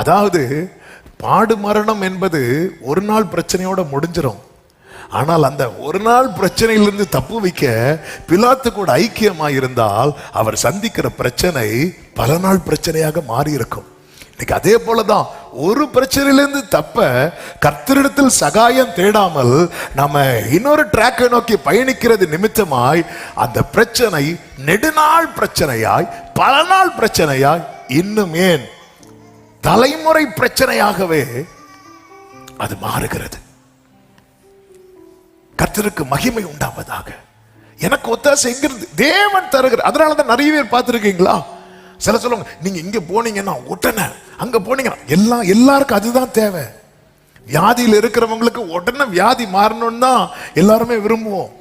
அதாவது பாடு மரணம் என்பது ஒரு நாள் பிரச்சனையோட முடிஞ்சிடும். ஆனால் அந்த ஒரு நாள் பிரச்சனையிலிருந்து தப்பு வைக்க பிலாத்து கூட ஐக்கியமாக இருந்தால் அவர் சந்திக்கிற பிரச்சனை பல நாள் பிரச்சனையாக மாறி இருக்கும். இன்னைக்கு அதே போலதான் ஒரு பிரச்சனையிலிருந்து தப்ப கர்த்தரிடத்தில் சகாயம் தேடாமல் நம்ம இன்னொரு ட்ராக்கை நோக்கி பயணிக்கிறது நிமித்தமாய் அந்த பிரச்சனை நெடுநாள் பிரச்சனையாய் பல நாள் பிரச்சனையாய் இன்னும் ஏன் தலைமுறை பிரச்சனையாகவே அது மாறுகிறது. கர்த்தருக்கு மகிமை உண்டாவதாக. எனக்கு ஒத்தாசை எங்கிருந்து தேவன் தருகிறார். அதனாலதான் நிறைய பேர் பார்த்திருக்கீங்களா, சில சொல்லுவாங்க நீங்க இங்க போனீங்கன்னா உடனே அங்க போனீங்கன்னா எல்லாருக்கும் அதுதான் தேவை. வியாதியில் இருக்கிறவங்களுக்கு உடனே வியாதி மாறணும்னு தான் எல்லாருமே விரும்புவோம்.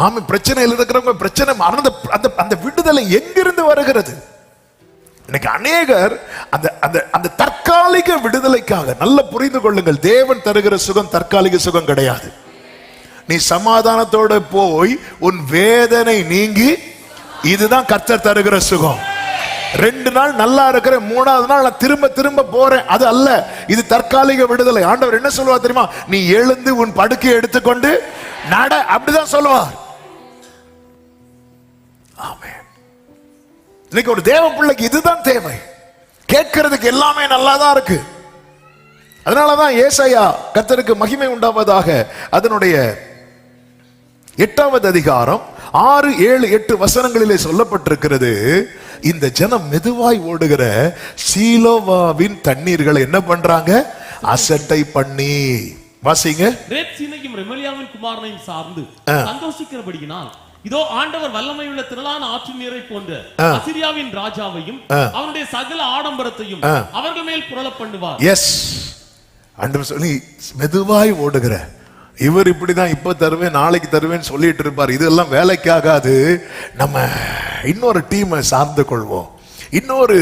ஆமா, பிரச்சனையில் இருக்கிறவங்க பிரச்சனை மாறின அந்த விடுதலை எங்கிருந்து வருகிறது? இன்னைக்கு அநேகர் அந்த அந்த அந்த தற்காலிக விடுதலைக்காக, நல்ல புரிந்து கொள்ளுங்கள், தேவன் தருகிற சுகம் தற்காலிக சுகம் கிடையாது. நீ சமாதானத்தோட போய் உன் வேதனை நீங்கி, இதுதான் கர்த்தர் தருகிற சுகம். 2 நாள் நல்லா இருக்கிற, 3ஆவது நாள் நான் திரும்ப திரும்ப போறேன், அது அல்ல. இது தற்காலிக விடுதலை. ஆண்டவர் என்ன சொல்லுவார் தெரியுமா? நீ எழுந்து உன் படுக்கையை எடுத்துக்கொண்டு நட, அப்படிதான் சொல்லுவார். ஆமென். இன்னைக்கு ஒரு தேவ பிள்ளைக்கு இதுதான் தேவை. கேட்கிறதுக்கு எல்லாமே நல்லாதான் இருக்கு. அதனாலதான் ஏசாயா கர்த்தருக்கு மகிமை உண்டாவதாக அதனுடைய 8வது அதிகாரம் 6, 7, 8 வசனங்களிலே சொல்லப்பட்டிருக்கிறது. இந்த ஜனம் மெதுவாய் ஓடுகிற சீலோவாவின் தண்ணீர்களை என்ன பண்றாங்க? அசட்டை பண்ணி. வாசிங்க. ரேத்சீனையும் ரெமலியாவின் குமாரனையும் சார்ந்து சந்தோஷிக்கிறபடியினால் இதோ ஆண்டவர் வல்லமையுள்ள திரளான ஆற்று நீரை போன்ற அசிரியாவின் ராஜாவையும் அவனுடைய சகல ஆடம்பரத்தையும் அவர்கள் மேல் புரள பண்ணுவார். எஸ், ஆண்டவர் சொல்லி மெதுவாய் ஓடுகிற இவர் இப்படிதான் இப்ப தருவேன் நாளைக்கு தருவேன் சொல்லிட்டு இருப்பார். இதெல்லாம் வேலைக்காகாது. நம்ம இன்னொரு டீமை சார்ந்து கொள்வோம், இன்னொரு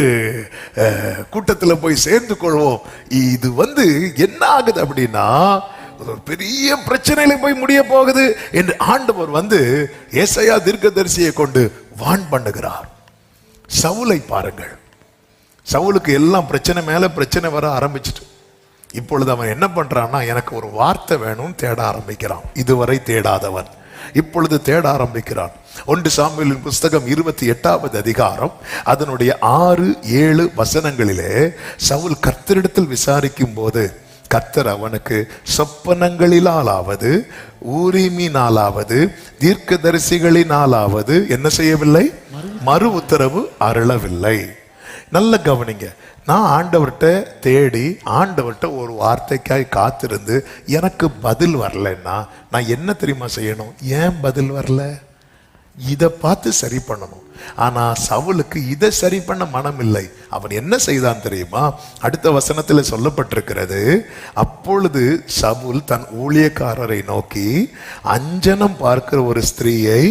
கூட்டத்தில் போய் சேர்ந்து கொள்வோம். இது என்ன ஆகுது அப்படின்னா, ஒரு பெரிய பிரச்சனையில போய் முடிய போகுது என்று ஆண்டவர் ஏசாயா தீர்க்கதரிசியை கொண்டு வான் பண்ணுகிறார். சவுலை பாருங்கள். சவுலுக்கு எல்லாம் பிரச்சனை மேல பிரச்சனை வர ஆரம்பிச்சிட்டு, இப்பொழுது அவன் என்ன பண்றான்னா, எனக்கு ஒரு வார்த்தை வேணும்னு தேட ஆரம்பிக்கிறான். இதுவரை தேடாதவன் இப்பொழுது தேட ஆரம்பிக்கிறான். 1 சாமுவேலின் புஸ்தகம் 28வது அதிகாரம் அதனுடைய 6, 7 வசனங்களிலே சவுல் கர்த்தரிடத்தில் விசாரிக்கும் போது கர்த்தர் அவனுக்கு சொப்பனங்களிலாவது ஊரிமினாலாவது தீர்க்கதரிசிகளினாலாவது என்ன செய்யவில்லை? மறு உத்தரவு அருளவில்லை. நல்ல கவனிங்க. நான் ஆண்டவர்கிட்ட தேடி ஆண்டவர்கிட்ட ஒரு வார்த்தைக்காய் காத்திருந்து எனக்கு பதில் வரலன்னா நான் என்ன தெரியுமா செய்யணும்? ஏன் பதில் வரல, இதை பார்த்து சரி பண்ணணும். ஆனா சவுலுக்கு இதை சரி பண்ண மனம் இல்லை. அவன் என்ன செய்தான் தெரியுமா? அடுத்த வசனத்தில் சொல்லப்பட்டிருக்கிறது, அப்பொழுது சவுல் தன் ஊழியக்காரரை நோக்கி, அஞ்சனம் பார்க்கிற ஒரு ஸ்திரீயை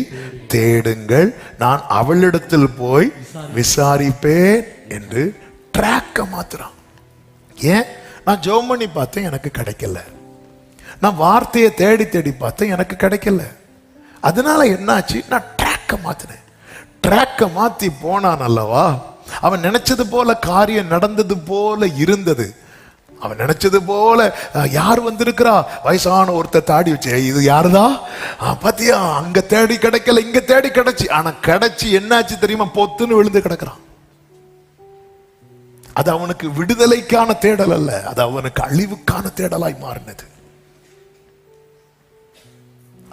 தேடுங்கள், நான் அவளிடத்தில் போய் விசாரிப்பேன் என்று ட்ராக்க மாத்துறான். ஏன்? நான் ஜெபம் பண்ணி பார்த்தேன், எனக்கு கிடைக்கல. நான் வார்த்தையை தேடி தேடி பார்த்தேன், எனக்கு கிடைக்கல. அதனால என்னாச்சு? நான் ட்ராக்க மாத்தினேன். ட்ராக்க மாத்தி போனான் அல்லவா, அவன் நினைச்சது போல காரியம் நடந்தது போல இருந்தது. அவன் நினைச்சது போல யார் வந்திருக்கிறா? வயசான ஒருத்தர் தாடி வச்சு, இது யாருதான் பாத்தியா, அங்க தேடி கிடைக்கல, இங்க தேடி கிடைச்சி. ஆனா கிடைச்சி என்னாச்சு தெரியுமா? பொத்துன்னு விழுந்து கிடக்குறான். அது அவனுக்கு விடுதலைக்கான தேடல் அல்ல, அது அவனுக்கு அழிவுக்கான தேடலாய் மாறினது.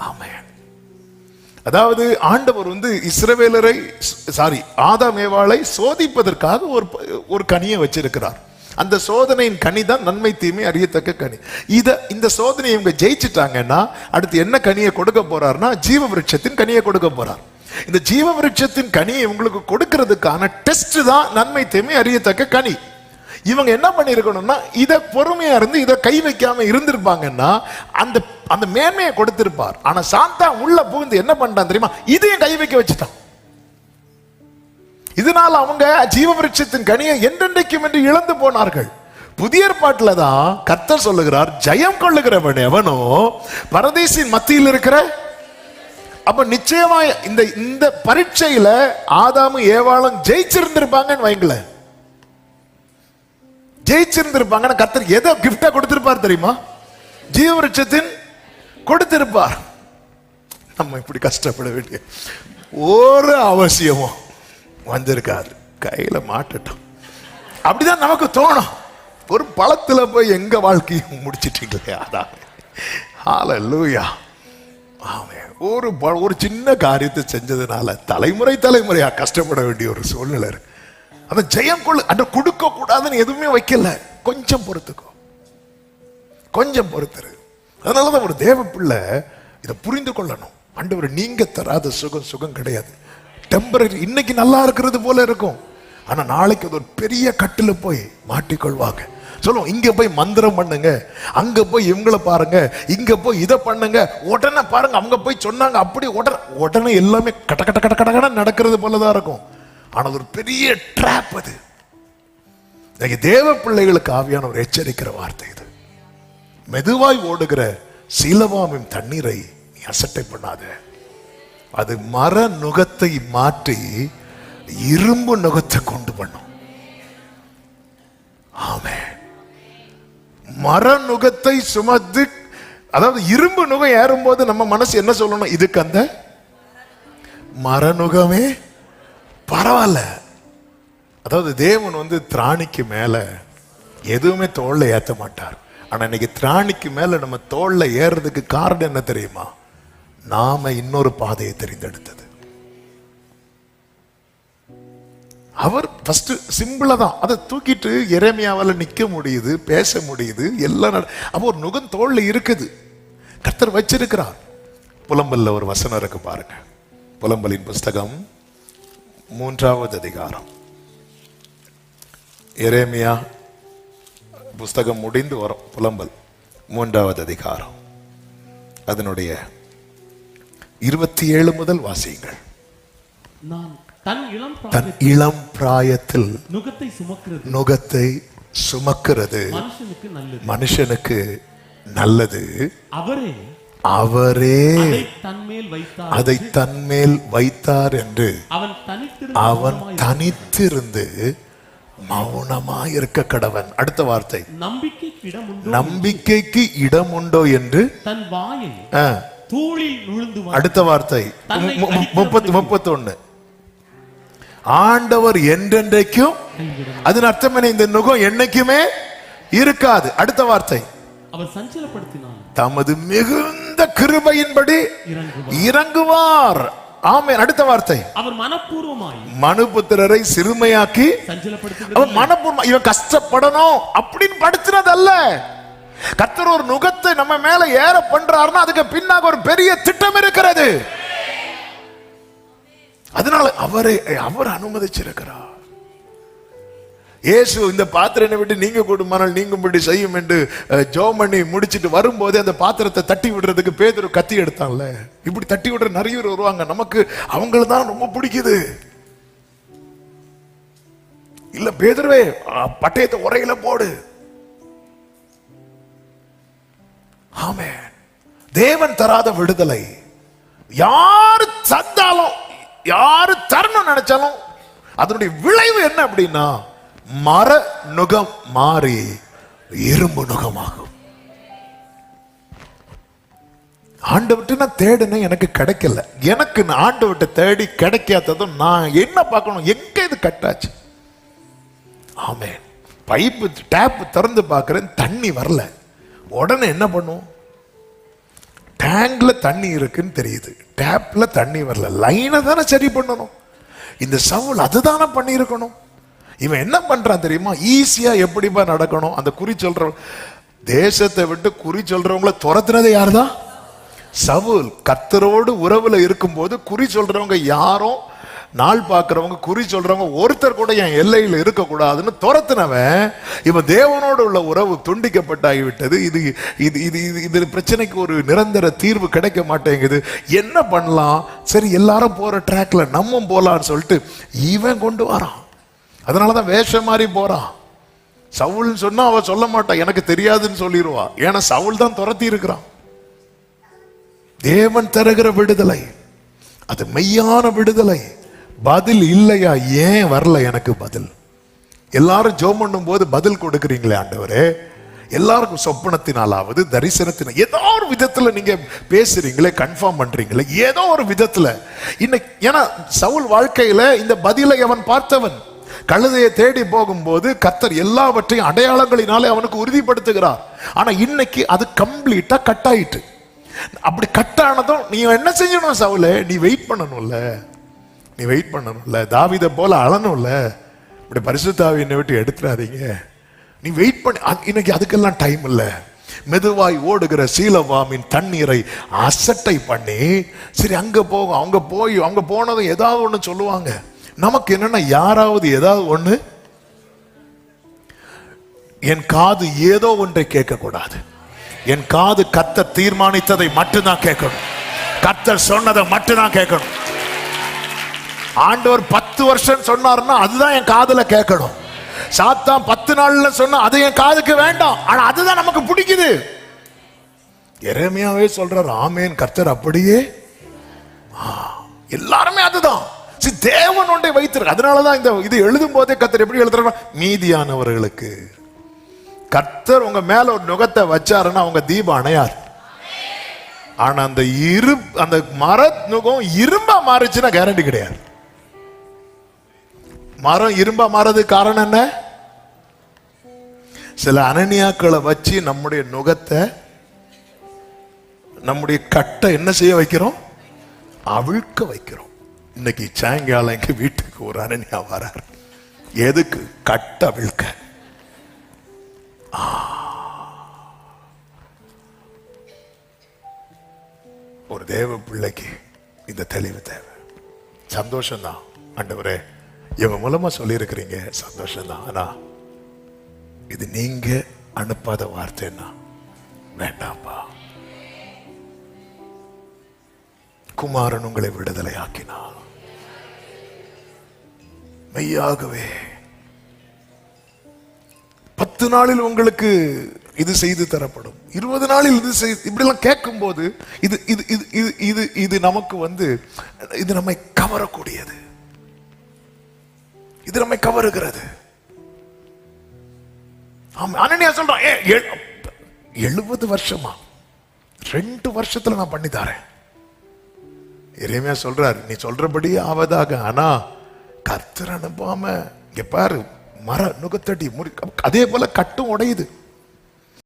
ஆமென். அதாவது ஆண்டவர் இஸ்ரவேலரை ஆதாம் ஏவாளை சோதிப்பதற்காக ஒரு கனியை வச்சிருக்கிறார். அந்த சோதனையின் கனி தான் நன்மை தீமை அறியத்தக்க கனி. இந்த சோதனையை இவங்க ஜெயிச்சுட்டாங்கன்னா அடுத்து என்ன கனியை கொடுக்க போறாருன்னா, ஜீவ விருட்சத்தின் கனியை கொடுக்க போறார். இந்த ஜீவ விருட்சத்தின் கனியை உங்களுக்கு கொடுக்கிறதுக்கான டெஸ்ட் தான் நன்மை தீமை அறியத்தக்க கனி. இவங்க என்ன பண்ணிருக்கணும்னா, இதை பொறுமையா இருந்து இதை கை வைக்காம இருந்திருப்பாங்கன்னா அந்த அந்த மேன்மையை கொடுத்திருப்பார். ஆனா சாந்தா உள்ள புகுந்து என்ன பண்ணிட்டான் தெரியுமா? இதையும் கை வைக்க வச்சுட்டான். இதனால அவங்க ஜீவ விருட்சத்தின் கனியை என்றென்றைக்கும் என்று இழந்து போனார்கள். புதிய ஏற்பாட்டில் தான் கர்த்தர் சொல்லுகிறார், ஜெயம் கொள்ளுகிறவன் எவனோ பரதீசின் மத்தியில் இருக்கிற. அப்ப நிச்சயமா இந்த பரீட்சையில ஆதாமும் ஏவாளும் ஜெயிச்சிருந்திருப்பாங்கன்னு வைங்களேன். ஜெயிச்சிருந்திருப்பாங்க. கர்த்தர் எதை கிஃப்டா கொடுத்திருப்பார் தெரியுமா? ஜீவவிருட்சத்தின் கொடுத்திருப்பார். நம்ம இப்படி கஷ்டப்பட வேண்டிய ஒரு அவசியமும் வந்திருக்காது. கையில மாட்டட்டும் அப்படிதான் நமக்கு தோணும். ஒரு பழத்துல போய் எங்க வாழ்க்கையை முடிச்சிட்டீங்களே. அதான் ஹல்லேலூயா. ஆமென். ஒரு சின்ன காரியத்தை செஞ்சதுனால தலைமுறையா கஷ்டப்பட வேண்டிய ஒரு சூழ்நிலை இருக்கு. அந்த ஜெயம் கொள்ள கொடுக்க கூடாதுன்னு எதுவுமே வைக்கல. கொஞ்சம் பொறுத்துக்கோ, கொஞ்சம் பொறுத்துரு. அதனாலதான் ஒரு தேவ பிள்ளை இதை புரிந்து கொள்ளணும். ஆண்டவர் நீங்க தராத சுகம் கிடையாது. டெம்பரரி. இன்னைக்கு நல்லா இருக்கிறது போல இருக்கும், ஆனா நாளைக்கு அது ஒரு பெரிய கட்டுல போய் மாட்டிக்கொள்வாங்க. சொல்லுவோம், இங்க போய் மந்திரம் பண்ணுங்க, அங்க போய் இவங்களை பாருங்க, இங்க போய் இதை பண்ணுங்க, உடனே பாருங்க அவங்க போய் சொன்னாங்க, அப்படி உடனே எல்லாமே கட்ட கட்ட கட்ட கட்ட நடக்கிறது போலதான் இருக்கும். ஆனா அது ஒரு பெரிய ட்ராப். அது இன்னைக்கு தேவ பிள்ளைகளுக்கு ஆவியான ஒரு எச்சரிக்கிற வார்த்தை இது. மெதுவாய் ஓடுகிற சீலவாமின் தண்ணீரை நீ அசட்டை பண்ணாத. அது மர நுகத்தை மாற்றி இரும்பு நுகத்தை கொண்டு பண்ணும். ஆமென். மர நுகத்தை சுமந்து, அதாவது இரும்பு நுகம் ஏறும்போது நம்ம மனசு என்ன சொல்லணும்? இதுக்கு அந்த மர நுகமே பரவாயில்ல. அதாவது தேவன் திராணிக்கு மேல எதுவுமே தோல்ல ஏத்த மாட்டார். ஆனா இன்னைக்கு திராணிக்கு மேல நம்ம தோல்ல ஏறதுக்கு காரணம் என்ன தெரியுமா? நாம இன்னொரு பாதையை தெரிந்தெடுத்தது. அவர் ஃபர்ஸ்ட் சிம்பிளா தான் அதை தூக்கிட்டு எரேமியாவால நிக்க முடியுது, பேச முடியுது, எல்லாம். அப்போ ஒரு நுகம் தோல்ல இருக்குது, கர்த்தர் வச்சிருக்கிறார். புலம்பல்ல ஒரு வசனம் இருக்கு பாருங்க. புலம்பலின் புஸ்தகம் 3வது அதிகாரம். எரேமியா புஸ்தகம் முடிந்து வரும். புலம்பல் 3வது அதிகாரம் அதனுடைய 27 முதல் வாசியுங்கள். தன் இளம் பிராயத்தில் நுகத்தை சுமக்கிறது மனுஷனுக்கு நல்லது. அவரே அதை தன்மேல் வைத்தார் என்று அவன் தனித்திருந்து மௌனமாய் இருக்க கடவன். அடுத்த வார்த்தை, நம்பிக்கைக்கு இடம் உண்டோ என்று தன் வாயை தூளில் நுழைந்து. அடுத்த வார்த்தை 31, ஆண்டவர் என்றென்றைக்கும். அதன் அர்த்தம் என்ன? இந்த நுகம் என்னைக்குமே இருக்காது. அடுத்த வார்த்தை, அவர் சஞ்சலப்படுத்தினார், தமது மிகுந்த கிருபையின்படி இறங்குவார். ஆமென். அடுத்த வார்த்தை, அவர் மனப்பூர்வமாய் மனுபுத்திரரை சிறுமையாக்கி. அவன் மனப்பூர்வம், இவன் கஷ்டப்படணும் அப்படின்னு படுத்தினதல்ல. கர்த்தர் ஒரு நுகத்தை நம்ம மேல ஏற பண்றாருன்னா அதுக்கு பின்னாக ஒரு பெரிய திட்டம் இருக்கிறது. அதனால அவர் அனுமதிச்சிருக்கிறார். இயேசு இந்த பாத்திரத்தை விட்டு நீங்க கூடுமானால் நீங்கும்படி செய்யும் என்று ஜெபம் பண்ணி முடிச்சிட்டு வரும்போதே அந்த பாத்திரத்தை தட்டி விடுறதுக்கு பேதுரு கத்தி எடுத்தான்ல. இப்படி தட்டி விடுற நிறைய பேர் வருவாங்க. நமக்கு அவங்கள தான் ரொம்ப பிடிக்குது. இல்ல பேதுருவே, பட்டயத்தை உரையில போடு. ஆமென். தேவன் தராத விடுதலை யாரு தந்தாலும், யாரு தரணும் நினைச்சாலும் அதனுடைய விளைவு என்ன அப்படின்னா, மர நுகம் மாறி இரும்பு நுகமாகும். ஆண்டவர்கிட்ட நான் தேடினேன், எனக்கு கிடைக்கல. எனக்கு ஆண்டவர்கிட்ட தேடி கிடைக்காததும் நான் என்ன பார்க்கணும்? எங்க இது கட்டாச்சு? ஆமென். பைப்பு டேப் திறந்து பார்க்கிறேன், தண்ணி வரல. உடனே என்ன பண்ணும்? டேங்க்ல தண்ணி இருக்குன்னு தெரியுது, டேப்ல தண்ணி வரல. லைனை தானே சரி பண்ணணும். இந்த சவுல் அதுதானே பண்ணி இருக்கணும். இவன் என்ன பண்றான் தெரியுமா? ஈஸியா எப்படிப்பா நடக்கணும்? அந்த குறி சொல்ற தேசத்தை விட்டு குறி சொல்றவங்களை துரத்துனது யாருதான்? சவுல். கர்த்தரோடு உறவுல இருக்கும் போது குறி சொல்றவங்க யாரும், நாள் பார்க்கிறவங்க, குறி சொல்றவங்க ஒருத்தர் கூட என் எல்லையில் இருக்கக்கூடாதுன்னு துரத்துனவன் இவன் தேவனோடு உள்ள உறவு துண்டிக்கப்பட்டாகிவிட்டது. இது இது இது இது பிரச்சனைக்கு ஒரு நிரந்தர தீர்வு கிடைக்க மாட்டேங்குது. என்ன பண்ணலாம்? சரி, எல்லாரும் போற ட்ராக்ல நம்மும் போலான்னு சொல்லிட்டு இவன் கொண்டு வரான். அதனாலதான் வேஷம் மாறி போறான். சவுல் சொன்னா அவ சொல்ல மாட்டான், எனக்கு தெரியாதுன்னு சொல்லிடுவா. ஏன்னா சவுல் தான் துரத்தி இருக்கிறான். தேவன் தருகிற விடுதலை அது மெய்யான விடுதலை. பதில் இல்லையா? ஏன் வரல எனக்கு பதில்? எல்லாரும் ஜெபம் பண்ணும் போது பதில் கொடுக்குறீங்களே ஆண்டவரே, எல்லாருக்கும் சொப்பனத்தினாலாவது தரிசனத்தின ஏதோ ஒரு விதத்துல நீங்க பேசுறீங்களே, கன்ஃபார்ம் பண்றீங்களே ஏதோ ஒரு விதத்துல. இன்னைக்கு ஏன்னா சவுல் வாழ்க்கையில இந்த பதிலை அவன் பார்த்தவன். கழுதையை தேடி போகும்போது கர்த்தர் எல்லாவற்றையும் அடையாளங்களினாலே அவனுக்கு உறுதிப்படுத்துகிறார். ஆனா இன்னைக்கு அது கம்ப்ளீட்டா கட் ஆயிட்டு. அப்படி கட் ஆனதும் நீ என்ன செஞ்சணும் சவுலே? நீ வெயிட் பண்ணணும்ல, நீ வெயிட் பண்ணணும்ல, தாவீதை போல அழணும்ல. இப்படி பரிசுத்த ஆவியை விட்டு எடுத்துறாதீங்க, நீ வெயிட் பண்ணி. இன்னைக்கு அதுக்கெல்லாம் டைம் இல்லை. மெதுவாய் ஓடுகிற சீலவாமின் தண்ணீரை அசட்டை பண்ணி சரி அங்க போகும். அவங்க போய் அவங்க போனதும் ஏதாவது ஒண்ணு சொல்லுவாங்க. நமக்கு என்னன்னா யாராவது ஏதாவது ஒண்ணு, என் காது ஏதோ ஒன்றை கேட்க கூடாது. என் காது கர்த்தர் தீர்மானித்ததை மட்டும்தான் கேட்கணும். கர்த்தர் சொன்னதை மட்டும்தான் கேட்கணும். ஆண்டவர் 10 வருஷம் சொன்னாருன்னா அதுதான் என் காதுல கேட்கணும். சாத்தான் 10 நாள்ல சொன்னா அது என் காதுக்கு வேண்டாம். ஆனா அதுதான் நமக்கு பிடிக்குது. எரேமியாவே சொல்றார், ஆமேன் கர்த்தர் அப்படியே. எல்லாருமே அதுதான். தேவன் ஒன்றை வைத்திருக்கு. அதனாலதான் இந்த இது எழுதும் போதே கர்த்தர் எப்படி எழுதுறாங்க, மீதியானவர்களுக்கு. கர்த்தர் உங்க மேல ஒரு நுகத்தை வச்சாருன்னா அவங்க தீபம் அணையார். ஆனா அந்த மர நுகம் இரும்பா மாறுச்சுன்னா கேரண்டி கிடையாது. மரம் இரும்பா மாறதுக்கு காரணம் என்ன? சில அனனியாக்களை வச்சு நம்முடைய நுகத்தை, நம்முடைய கட்டை என்ன செய்ய வைக்கிறோம்? அவிழ்க்க வைக்கிறோம். இன்னைக்கு சாயங்காலம் எங்க வீட்டுக்கு ஒரு அனனியா வரார். எதுக்கு? கட்ட அவிழ்க்க. ஒரு தேவ பிள்ளைக்கு இந்த தெளிவு தேவை. சந்தோஷம்தான் ஆண்டவரே, இவங்க மூலமா சொல்லி இருக்கிறீங்க, சந்தோஷம்தான். ஆனா இது நீங்க அனுப்பாத வார்த்தைன்னா வேண்டாம்பா. குமாரன் உங்களை விடுதலை ஆக்கினார். மெய்யாகவே 10 நாளில் உங்களுக்கு இது செய்து தரப்படும், 20 நாளில் இது இப்படி எல்லாம் கேட்கும் போது இது இது இது இது இது நமக்கு இது நம்மை கவரக்கூடியது. இது நம்மை கவருகிறது. அனனியா சொல்றான், 70 வருஷமா 2 வருஷத்துல நான் பண்ணி தரேன். எரேமியா சொல்றாரு, நீ சொல்றபடி ஆவதாக. ஆனா கர்த்தர் அனுப்பாம இங்க பாரு, மர நுகத்தடி அதே போல கட்டும் உடையுது.